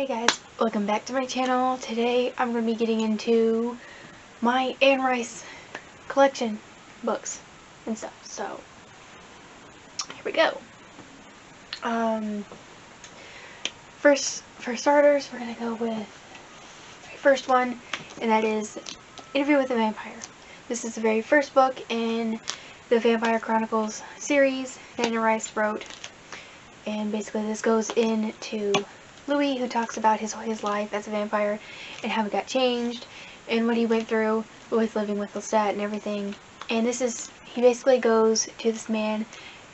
Hey guys, welcome back to my channel. Today I'm going to be getting into my Anne Rice collection books and stuff. So, here we go. For starters, we're going to go with the first one, and that is Interview with a Vampire. This is the very first book in the Vampire Chronicles series that Anne Rice wrote. And basically this goes into Louis, who talks about his life as a vampire and how he got changed and what he went through with living with Lestat and everything. And he basically goes to this man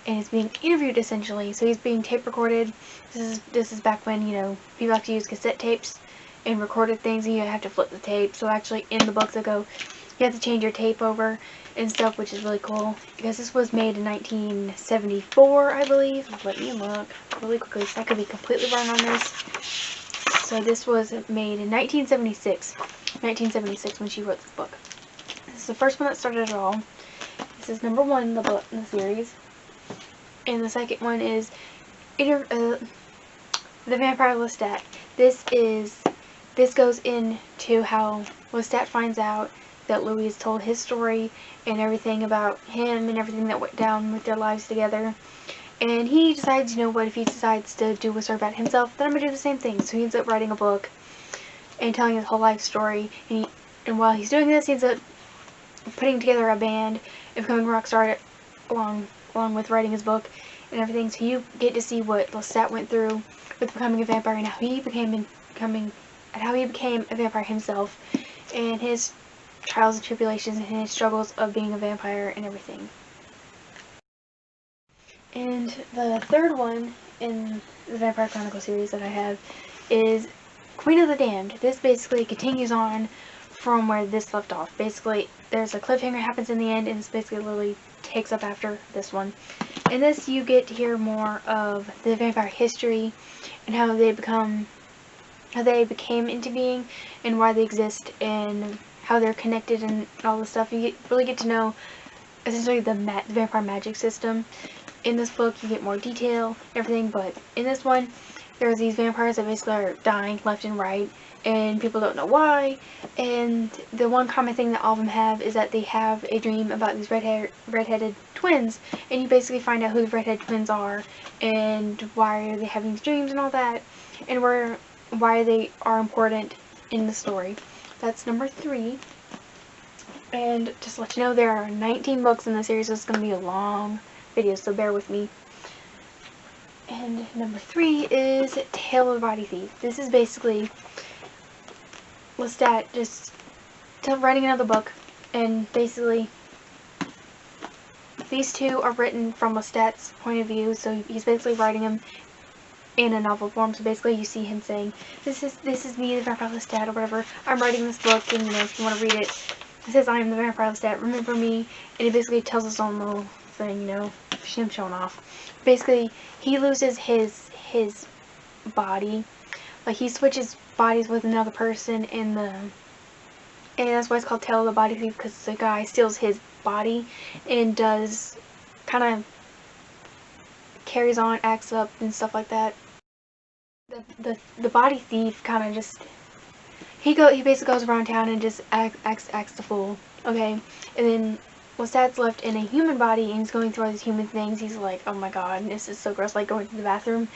and is being interviewed essentially. So he's being tape recorded. This is back when, people have to use cassette tapes and recorded things and you have to flip the tape. So actually in the books they go, you have to change your tape over and stuff, which is really cool because this was made in 1974, I believe. Let me look really quickly so I could be completely wrong on this. So this was made in 1976 when she wrote this book. This is the first one that started it all. This is number 1 in the book in the series, and the second one is The Vampire Lestat. This goes into how Lestat finds out that Louis told his story and everything about him and everything that went down with their lives together. And he decides, if he decides to do a story about himself, then I'm going to do the same thing. So he ends up writing a book and telling his whole life story. And while he's doing this, he ends up putting together a band and becoming a rock star along with writing his book and everything. So you get to see what Lestat went through with becoming a vampire and how he became a vampire himself, and his trials and tribulations and his struggles of being a vampire and everything. And the third one in the Vampire Chronicles series that I have is Queen of the Damned. This basically continues on from where this left off. Basically, there's a cliffhanger happens in the end, and this basically literally takes up after this one. In this, you get to hear more of the vampire history and how they became into being and why they exist and how they're connected and all this stuff. You really get to know essentially the vampire magic system. In this book you get more detail, everything, but in this one there's these vampires that basically are dying left and right and people don't know why, and the one common thing that all of them have is that they have a dream about these redheaded twins, and you basically find out who the redheaded twins are and why are they having these dreams and all that, and why they are important in the story. That's number 3. And just to let you know, there are 19 books in the series, so it's going to be a long video, so bear with me. And number 3 is Tale of the Body Thief. This is basically Lestat just writing another book, and basically these two are written from Lestat's point of view, so he's basically writing them in a novel form. So basically you see him saying, this is me, the Vampire Lestat, or whatever. I'm writing this book, and if you want to read it, it says I am the Vampire Lestat, remember me. And it basically tells his own little thing, him showing off. Basically he loses his body, like he switches bodies with another person and that's why it's called Tale of the Body Thief, because the guy steals his body and does kind of carries on, acts up and stuff like that. The body thief kind of just he basically goes around town and just acts the fool, okay? And then Lestat's left in a human body and he's going through all these human things. He's like, oh my god, this is so gross, like going to the bathroom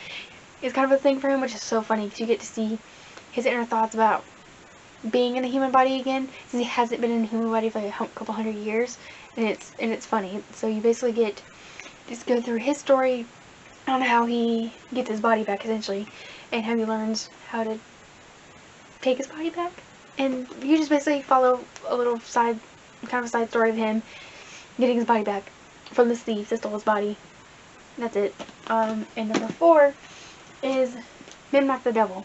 is kind of a thing for him, which is so funny because you get to see his inner thoughts about being in a human body again, since he hasn't been in a human body for like a couple hundred years, and it's funny. So you basically just go through his story on how he gets his body back essentially, and how he learns how to take his body back, and you just basically follow a little side story of him getting his body back from this thief that stole his body. That's it. And number 4 is Men Like the Devil.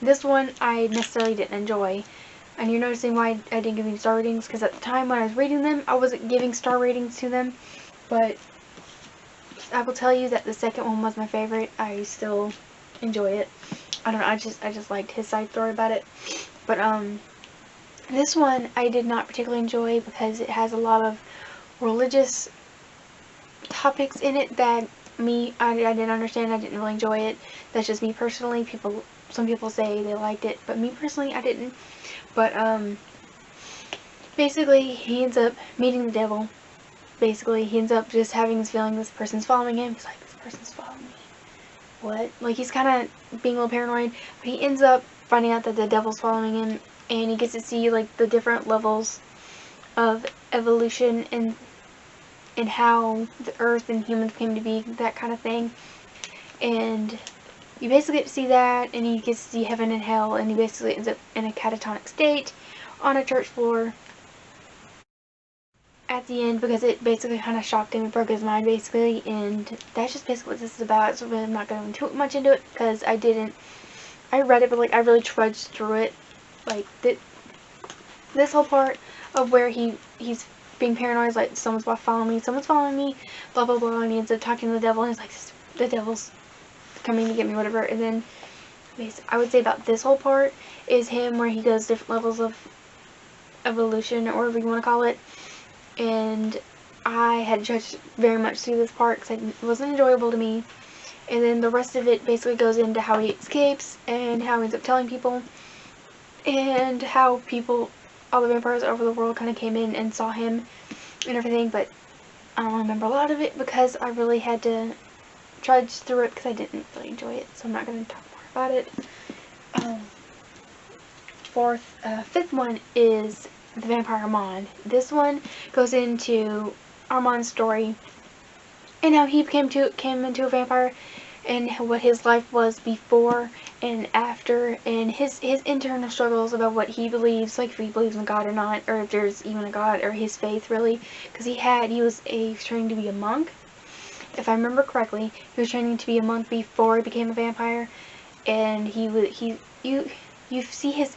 This one I necessarily didn't enjoy, and you're noticing why I didn't give any star ratings, because at the time when I was reading them I wasn't giving star ratings to them, but I will tell you that the second one was my favorite. I still enjoy it. I don't know, I just liked his side story about it. But this one I did not particularly enjoy because it has a lot of religious topics in it that I didn't understand. I didn't really enjoy it. That's just me personally. People some people say they liked it, but me personally, I didn't. But, basically, he ends up meeting the devil. Basically, he ends up just having this feeling this person's following him. He's like, this person's following me. What? Like, he's kind of being a little paranoid, but he ends up finding out that the devil's following him, and he gets to see, like, the different levels of evolution and how the earth and humans came to be, that kind of thing. And you basically get to see that, and he gets to see heaven and hell, and he basically ends up in a catatonic state on a church floor at the end, because it basically kind of shocked him and broke his mind, basically. And that's just basically what this is about. So I'm not going too much into it, because I read it, but like I really trudged through it. Like this whole part of where he's being paranoid, like someone's following me, blah blah blah, and he ends up talking to the devil, and he's like, the devil's coming to get me, whatever. And then I would say about this whole part is him where he goes different levels of evolution, or whatever you want to call it. And I had to judge very much through this part because it wasn't enjoyable to me. And then the rest of it basically goes into how he escapes and how he ends up telling people, and how people, all the vampires over the world, kind of came in and saw him and everything. But I don't remember a lot of it because I really had to trudge through it because I didn't really enjoy it. So I'm not going to talk more about it. Fifth one is the vampire Armand. This one goes into Armand's story and how he came into a vampire, and what his life was before and after, and his internal struggles about what he believes, like if he believes in God or not, or if there's even a God, or his faith really, because he was training to be a monk. If I remember correctly, he was training to be a monk before he became a vampire, and you see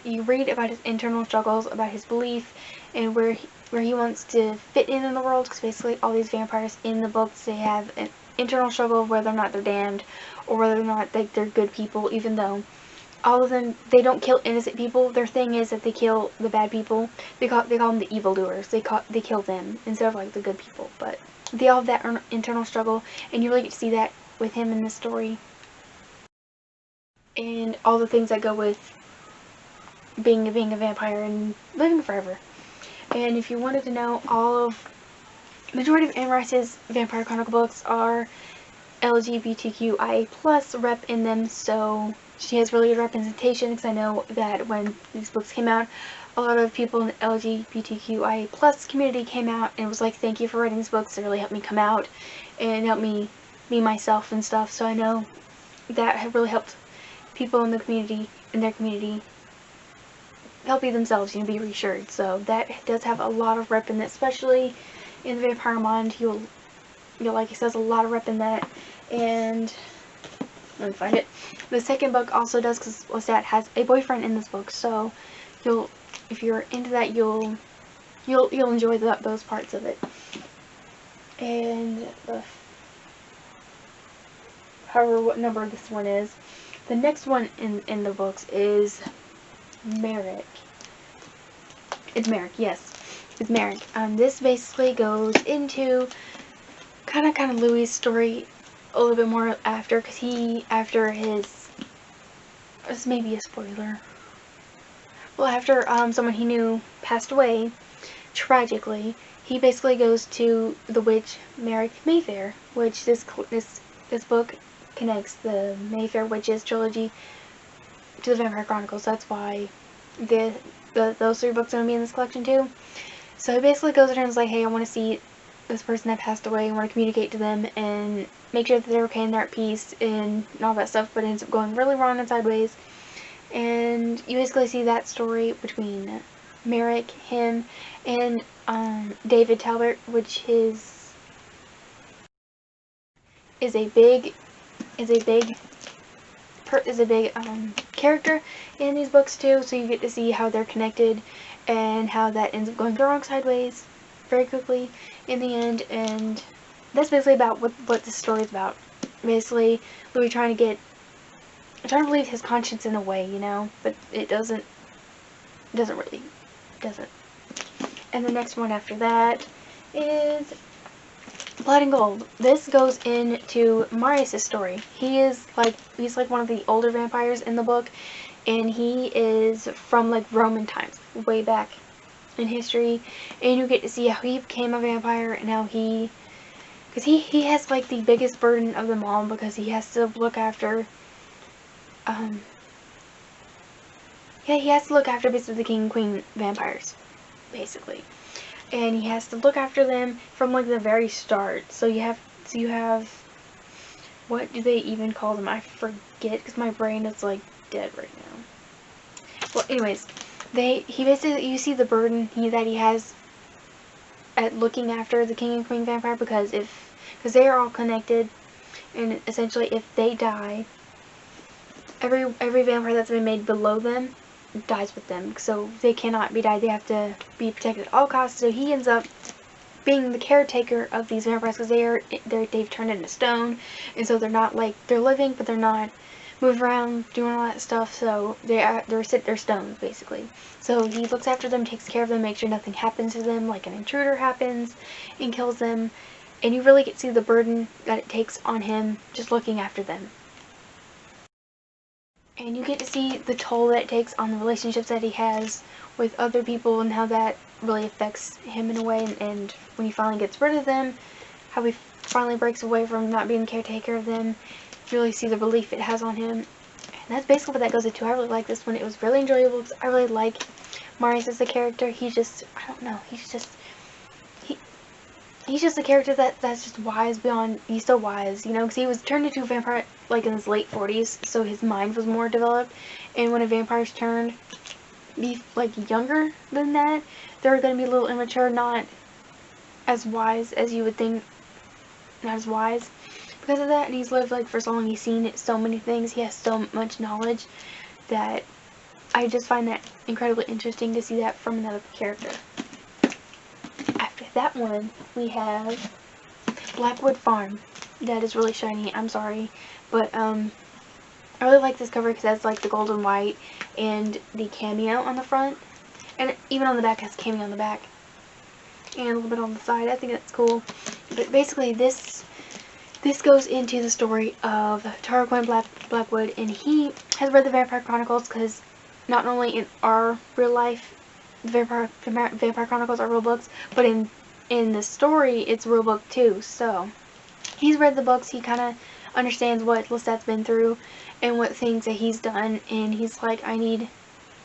you read about his internal struggles, about his belief, and where he wants to fit in the world, because basically all these vampires in the books, they have an internal struggle of whether or not they're damned, or whether or not they're good people, even though all of them, they don't kill innocent people. Their thing is that they kill the bad people. They call them the evildoers. They kill them instead of like the good people. But they all have that internal struggle, and you really get to see that with him in this story, and all the things that go with being a vampire and living forever. And if you wanted to know, majority of Anne Rice's Vampire Chronicle books are LGBTQIA plus rep in them, so she has really good representation, because I know that when these books came out, a lot of people in the LGBTQIA plus community came out and was like, thank you for writing these books, they really helped me come out and helped me be myself and stuff. So I know that really helped people in their community help be themselves, be reassured. So that does have a lot of rep in it, especially in the Vampire Mind. You'll like, it says a lot of rep in that. And let me find it. The second book also does, because Lestat has a boyfriend in this book, so if you're into that, you'll enjoy those parts of it. And however, what number this one is, the next one in the books is Merrick. It's Merrick, yes. It's Merrick. This basically goes into kind of Louis' story a little bit more after, because this may be a spoiler. Well, after someone he knew passed away tragically, he basically goes to the witch Merrick Mayfair, which this book connects the Mayfair Witches trilogy to the Vampire Chronicles. That's why those three books are going to be in this collection too. So he basically goes in and is like, hey, I want to see this person that passed away, I want to communicate to them and make sure that they're okay and they're at peace and all that stuff, but it ends up going really wrong and sideways. And you basically see that story between Merrick, him, and David Talbot, which is a big character in these books too, so you get to see how they're connected and how that ends up going the wrong sideways very quickly in the end. And that's basically about what this story is about. Basically, Louis trying to believe his conscience in a way, but it doesn't. And the next one after that is Blood and Gold. This goes into Marius' story. He's like one of the older vampires in the book, and he is from like Roman times, way back in history, and you get to see how he became a vampire and how because he has like the biggest burden of them all, because he has to look after he has to look after basically the king and queen vampires, basically. And he has to look after them from like the very start. So you have what do they even call them? I forget, because my brain is like dead right now. Well, anyways, he basically, you see the burden that he has at looking after the king and queen vampire, because they are all connected, and essentially if they die, every vampire that's been made below them dies with them, so they cannot be died. They have to be protected at all costs. So he ends up being the caretaker of these vampires, because they've turned into stone, and so they're not like, they're living, but they're not moving around doing all that stuff. So they're stones basically. So he looks after them, takes care of them, makes sure nothing happens to them, like an intruder happens and kills them. And you really get to see the burden that it takes on him just looking after them. And you get to see the toll that it takes on the relationships that he has with other people, and how that really affects him in a way. And when he finally gets rid of them, how he finally breaks away from not being the caretaker of them, you really see the relief it has on him. And that's basically what that goes into. I really like this one. It was really enjoyable, because I really like Marius as a character. He's just, I don't know, he's just a character that's just wise beyond, he's so wise, you know, because he was turned into a vampire like in his late 40s, so his mind was more developed. And when a vampire's turned be like younger than that, they're going to be a little immature, not as wise as you would think, not as wise because of that. And he's lived like for so long, he's seen so many things, he has so much knowledge, that I just find that incredibly interesting to see that from another character. After that one, we have Blackwood Farm. That is really shiny, I'm sorry, but I really like this cover because it has like the gold and white and the cameo on the front, and even on the back has cameo on the back and a little bit on the side. I think that's cool. But basically this goes into the story of Tarquin Blackwood, and he has read the Vampire Chronicles, because not only in our real life the Vampire Chronicles are real books, but in the story it's a real book too. So he's read the books, he kind of understands what Lestat's been through and what things that he's done, and he's like, I need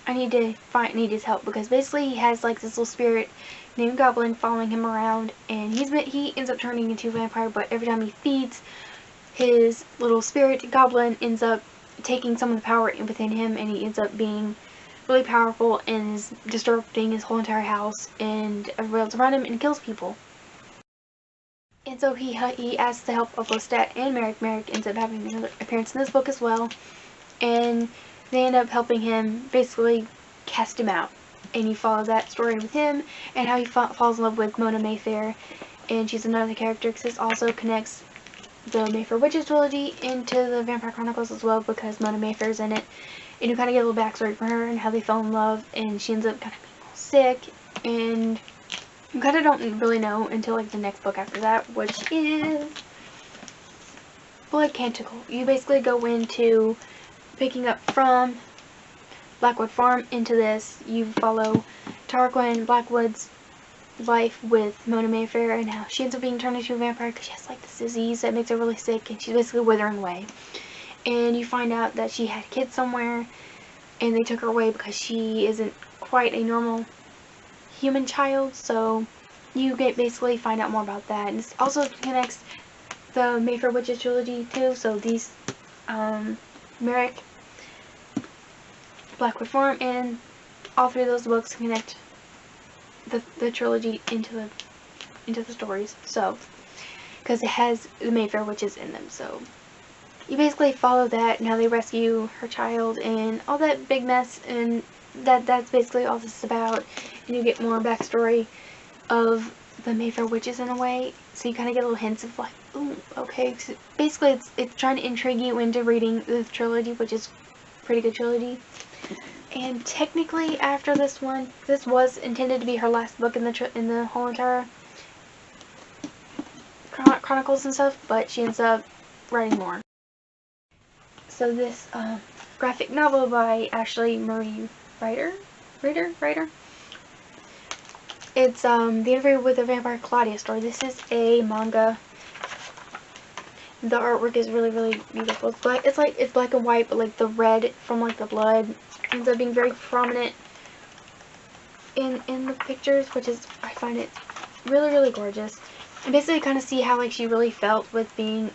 his help, because basically he has like this little spirit named Goblin following him around, and he ends up turning into a vampire, but every time he feeds his little spirit, Goblin ends up taking some of the power within him, and he ends up being really powerful and is disrupting his whole entire house and everybody else around him, and kills people. And so he asks the help of Lestat and Merrick. Merrick ends up having another appearance in this book as well, and they end up helping him basically cast him out. And you follow that story with him, and how he falls in love with Mona Mayfair, and she's another character, because this also connects the Mayfair Witches trilogy into the Vampire Chronicles as well, because Mona Mayfair's in it. And you kind of get a little backstory for her and how they fell in love, and she ends up kind of being sick, and you kind of don't really know until like the next book after that, which is Blood Canticle. You basically go into picking up from Blackwood Farm into this. You follow Tarquin Blackwood's life with Mona Mayfair, and how she ends up being turned into a vampire because she has like this disease that makes her really sick, and she's basically withering away. And you find out that she had kids somewhere, and they took her away because she isn't quite a normal human child. So you basically find out more about that, and this also connects the Mayfair Witches trilogy too. So these Merrick, Blackwood Farm, and all three of those books connect the trilogy into the stories. So because it has the Mayfair Witches in them, so you basically follow that and how they rescue her child and all that big mess, and that's basically all this is about. And you get more backstory of the Mayfair Witches in a way, so you kind of get little hints of like, ooh, okay. So basically it's trying to intrigue you into reading the trilogy, which is a pretty good trilogy. And technically after this one, this was intended to be her last book in the whole entire Chronicles and stuff, but she ends up writing more. So this graphic novel by Ashley Marie Ryder. It's the Interview with the Vampire Claudia story. This is a manga. The artwork is really, really beautiful. It's black. It's black and white, but like the red from like the blood ends up being very prominent in the pictures, which is, I find it really, really gorgeous. And basically kind of see how like she really felt with being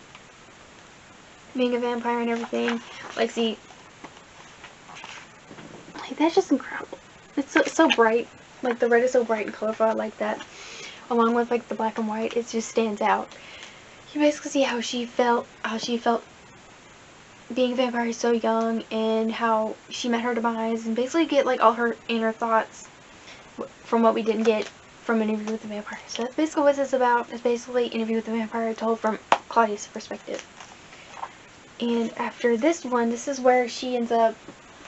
a vampire and everything. Like, see, like, that's just incredible. It's so bright. Like, the red is so bright and colorful. I like that. Along with like the black and white, it just stands out. You basically see how she felt being a vampire so young, and how she met her demise, and basically get like all her inner thoughts from what we didn't get from Interview with the Vampire. So that's basically what this is about. It's basically Interview with the Vampire told from Claudia's perspective. And after this one, this is where she ends up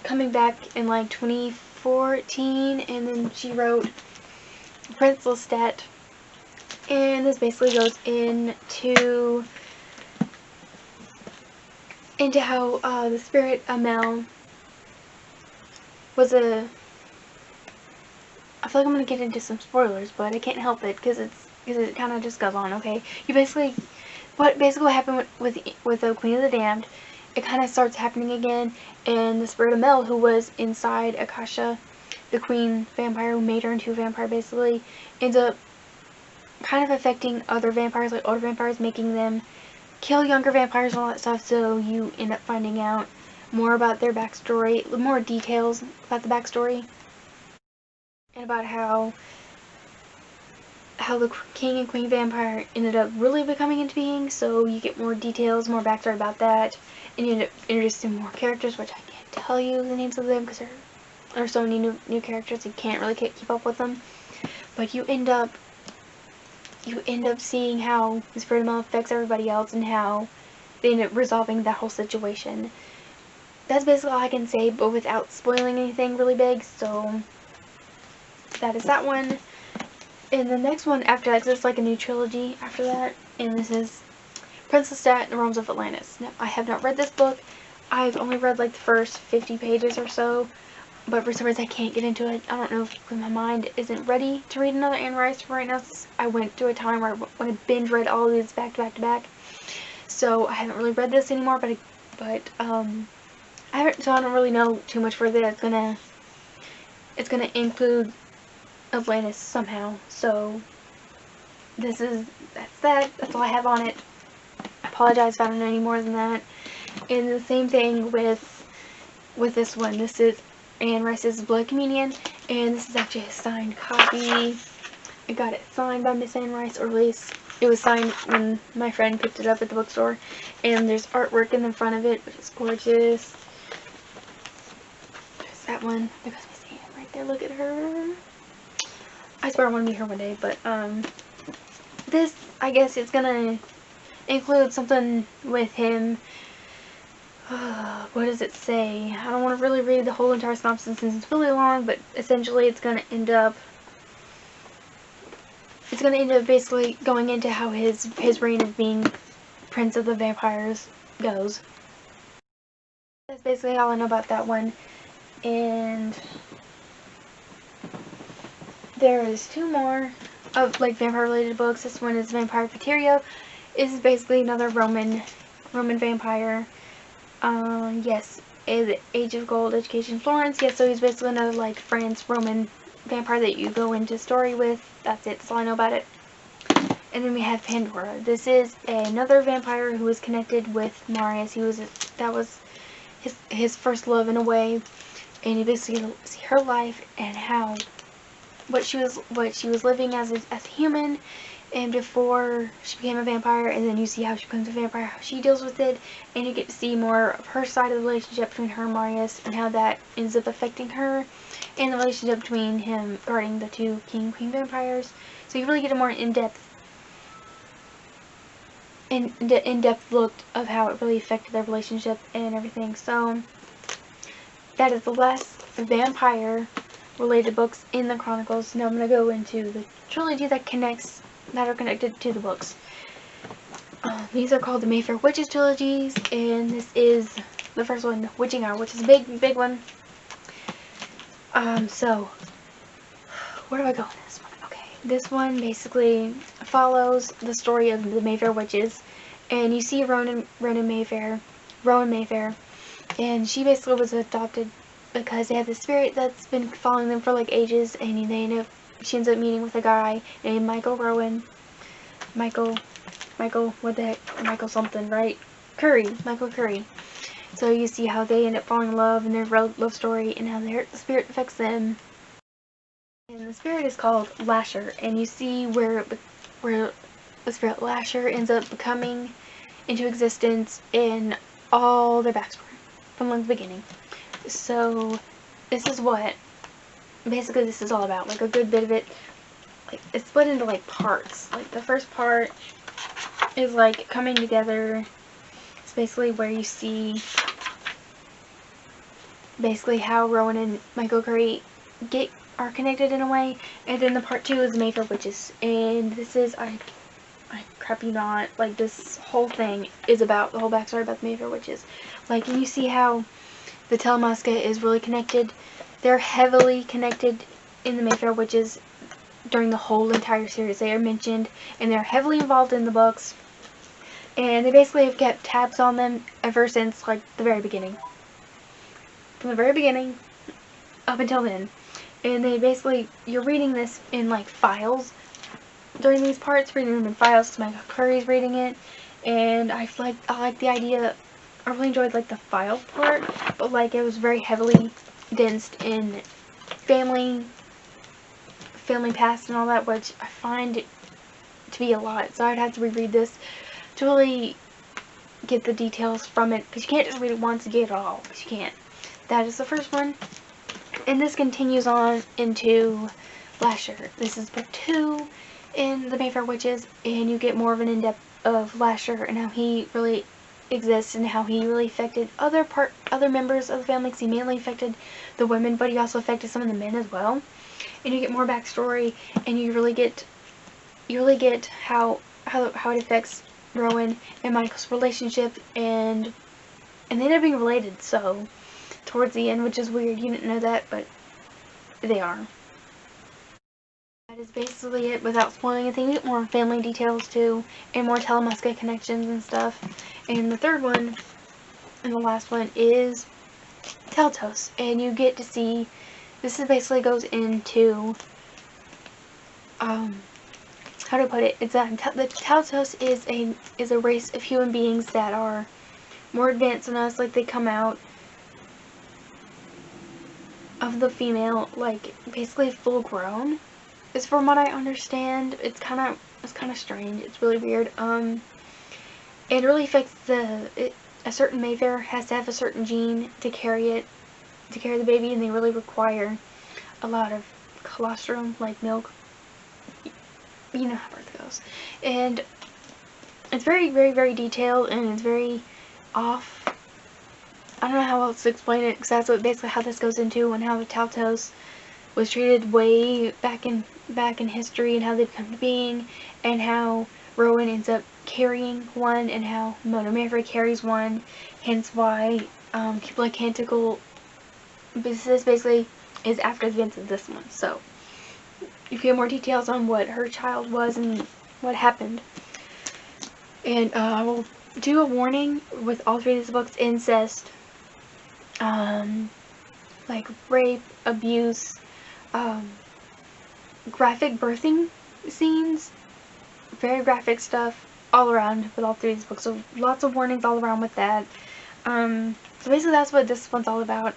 coming back in like 2014, and then she wrote Prince Lestat. And this basically goes into how the spirit Amel was a... I feel like I'm gonna get into some spoilers, but I can't help it because it kind of just goes on. Okay, what happened with the Queen of the Damned, it kind of starts happening again, and the spirit Amel, who was inside Akasha, the queen vampire who made her into a vampire, basically ends up kind of affecting other vampires, like older vampires, making them kill younger vampires and all that stuff. So you end up finding out more about their backstory, more details about the backstory, and about how the king and queen vampire ended up really becoming into being. So you get more details, more backstory about that, and you end up introducing more characters, which I can't tell you the names of them because there are so many new characters, you can't really keep up with them. But you end up seeing how the spirit of Mel affects everybody else, and how they end up resolving that whole situation. That's basically all I can say, but without spoiling anything really big. So that is that one. And the next one after that, it's like a new trilogy after that, and this is Prince Lestat and the Realms of Atlantis. Now, I have not read this book. I've only read like the first 50 pages or so, but for some reason I can't get into it. I don't know if my mind isn't ready to read another Anne Rice right now. I went through a time where I binge read all of these back to back. So I haven't really read this anymore, but I don't really know too much further. It's gonna include Atlantis somehow. So that's all I have on it. I apologize if I don't know any more than that. And the same thing with this one. This is Anne Rice's Blood Communion, and this is actually a signed copy. I got it signed by Miss Anne Rice, or at least it was signed when my friend picked it up at the bookstore. And there's artwork in the front of it, which is gorgeous. There's that one. There goes Miss Anne right there. Look at her. I swear I want to meet her one day. But this, I guess it's gonna include something with him. What does it say? I don't want to really read the whole entire synopsis since it's really long, but essentially it's gonna end up basically going into how his reign of being Prince of the Vampires goes. That's basically all I know about that one. And there is two more of like vampire related books. This one is Vampire Caterio. This is basically another Roman vampire. Yes, Age of Gold, Education, Florence. Yes, so he's basically another like France Roman vampire that you go into story with. That's it. That's all I know about it. And then we have Pandora. This is another vampire who is connected with Marius. That was his first love in a way, and you basically see her life and how what she was living as a human, and before she became a vampire, and then you see how she becomes a vampire, how she deals with it, and you get to see more of her side of the relationship between her and Marius, and how that ends up affecting her, and the relationship between him regarding the two king and queen vampires. So you really get a more in-depth look of how it really affected their relationship and everything. So that is the last vampire related books in the Chronicles. Now I'm going to go into the trilogy that are connected to the books. These are called the Mayfair Witches trilogies, and this is the first one, Witching Hour, which is a big one. So, where do I go in this one? Okay, this one basically follows the story of the Mayfair Witches, and you see Rowan Mayfair, and she basically was adopted because they have this spirit that's been following them for like ages, and she ends up meeting with a guy named Michael what the heck, Michael something, right? Michael Curry. So you see how they end up falling in love and their love story, and how the spirit affects them. And the spirit is called Lasher, and you see where the spirit Lasher ends up coming into existence in all their backstory from the beginning. So this is what basically this is all about. Like a good bit of it, like it's split into like parts. Like the first part is like coming together. It's basically where you see basically how Rowan and Michael Curry are connected in a way, and then the part 2 is Mayfair Witches, and this is I crap you not, like this whole thing is about the whole backstory about the Mayfair Witches. Like, and you see how the Talons is really connected. They're heavily connected in the Mayfair Witches during the whole entire series. They are mentioned, and they're heavily involved in the books, and they basically have kept tabs on them ever since like the very beginning. From the very beginning up until then. And they basically, you're reading this in like files during these parts, reading them in files because Michael Curry's reading it, and I like the idea. I really enjoyed like the file part, but like it was very heavily densed in family past and all that, which I find it to be a lot. So I'd have to reread this to really get the details from it, because you can't just read it once and get it all, because you can't. That is the first one. And this continues on into Lasher. This is part 2 in the Mayfair Witches, and you get more of an in-depth of Lasher and how he really exists and how he really affected other members of the family, because he mainly affected the women, but he also affected some of the men as well. And you get more backstory, and you really get how it affects Rowan and Michael's relationship, and they end up being related, so towards the end, which is weird. You didn't know that, but they are. That is basically it without spoiling anything. You get more family details too, and more Talamasca connections and stuff. And the third one, and the last one, is Taltos, and you get to see, this is basically goes into, how do I put it? It's the Taltos is a race of human beings that are more advanced than us. Like, they come out of the female, like, basically full grown, is from what I understand. It's kind of strange. It's really weird. It really affects a certain Mayfair has to have a certain gene to carry the baby, and they really require a lot of colostrum, like milk. You know how birth goes. And it's very, very, very detailed, and it's very off. I don't know how else to explain it, because that's basically how this goes into, and how the Taltos was treated way back in history, and how they come to being, and how Rowan ends up carrying one, and how Mona Mayfair carries one. Hence why people like Canticle Business basically is after the events of this one. So you get more details on what her child was and what happened. And I will do a warning with all 3 of these books: incest, like rape, abuse, graphic birthing scenes, very graphic stuff all around with all 3 of these books. So lots of warnings all around with that. So basically that's what this one's all about.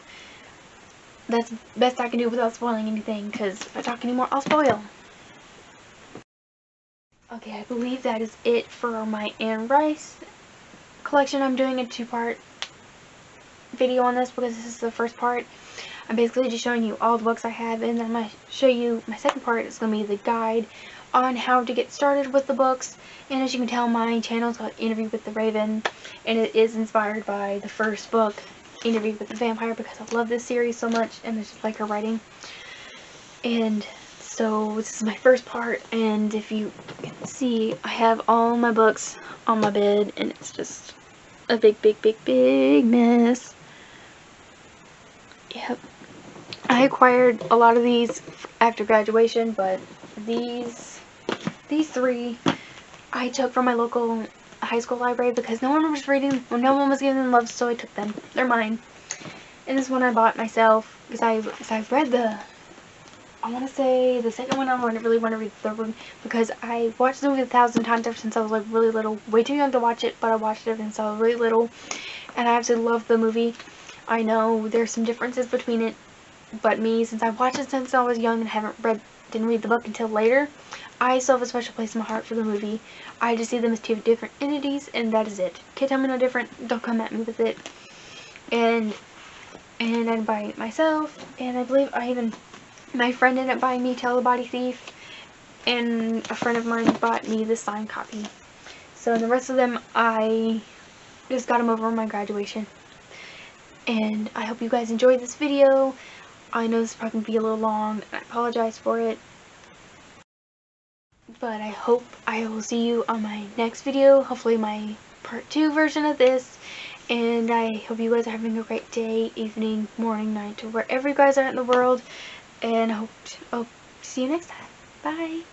That's the best I can do without spoiling anything, because if I talk anymore, I'll spoil. Okay, I believe that is it for my Anne Rice collection. I'm doing a 2-part video on this because this is the first part. I'm basically just showing you all the books I have, and then I'm going to show you my second part. It's going to be the guide on how to get started with the books. And as you can tell, my channel is called Interview with the Raven, and it is inspired by the first book, Interview with the Vampire, because I love this series so much, and I just like her writing. And So this is my first part, and if you can see, I have all my books on my bed, and it's just a big mess. Yep. I acquired a lot of these after graduation, but these three I took from my local high school library because no one was reading, well, no one was giving them love, so I took them. They're mine. And this one I bought myself because I've read I want to say the second one. I really want to read the third one because I watched the movie 1,000 times ever since I was like really little. Way too young to watch it, but I watched it since I was really little, and I absolutely love the movie. I know there's some differences between it, but me, since I watched it since I was young and didn't read the book until later, I still have a special place in my heart for the movie. I just see them as two different entities, and that is it. Can't tell me no different. Don't come at me with it. And I buy it myself, and I believe my friend ended up buying me Tell the Body Thief, and a friend of mine bought me the signed copy. So the rest of them, I just got them over my graduation. And I hope you guys enjoyed this video. I know this is probably going to be a little long, and I apologize for it. But I hope I will see you on my next video, hopefully my part 2 version of this. And I hope you guys are having a great day, evening, morning, night, or wherever you guys are in the world. And I hope to see you next time. Bye.